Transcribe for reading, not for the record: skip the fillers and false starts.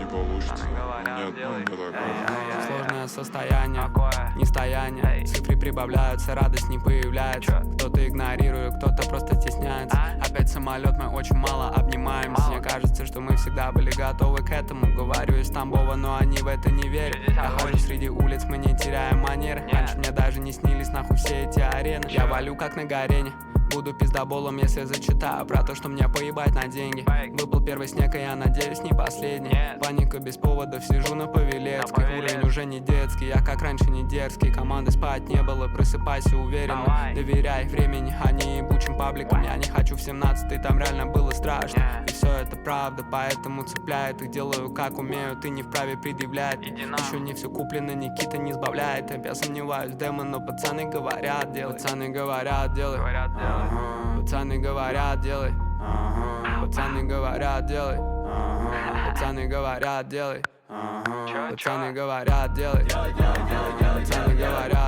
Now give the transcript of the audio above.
получится. Нет, ну не такое. Сложное состояние, не стояние. Цифры прибавляются, радость не появляется. Кто-то игнорирует, кто-то просто стесняется. Опять самолет, мы очень мало обнимаемся. Мне кажется, что мы всегда были готовы к этому. Говорю из Тамбова, но они в это не верят. Я хожу среди улиц, мы не теряем манеры. Раньше мне даже не снились нахуй все эти арены. Я валю как на горене. Буду пиздоболом, если зачитаю про то, что мне поебать на деньги. Выпал первый снег, и я надеюсь, не последний. Паника без поводов, сижу на Павелецкой. Уровень уже не детский, я как раньше не дерзкий. Команды спать не было, просыпайся уверенно. Доверяй времени, а не ебучим пабликам. Я не хочу в 17-й, там реально было страшно. И все это правда, поэтому цепляет. Их делаю как умею, ты не вправе предъявлять. Еще не все куплено, Никита не сбавляет темп. Я сомневаюсь в демо, но пацаны говорят, делай. Пацаны говорят, делай. Пацаны говорят, делай. Пацаны говорят, делай. Пацаны говорят, делай. Пацаны говорят, делай. Пацаны говорят.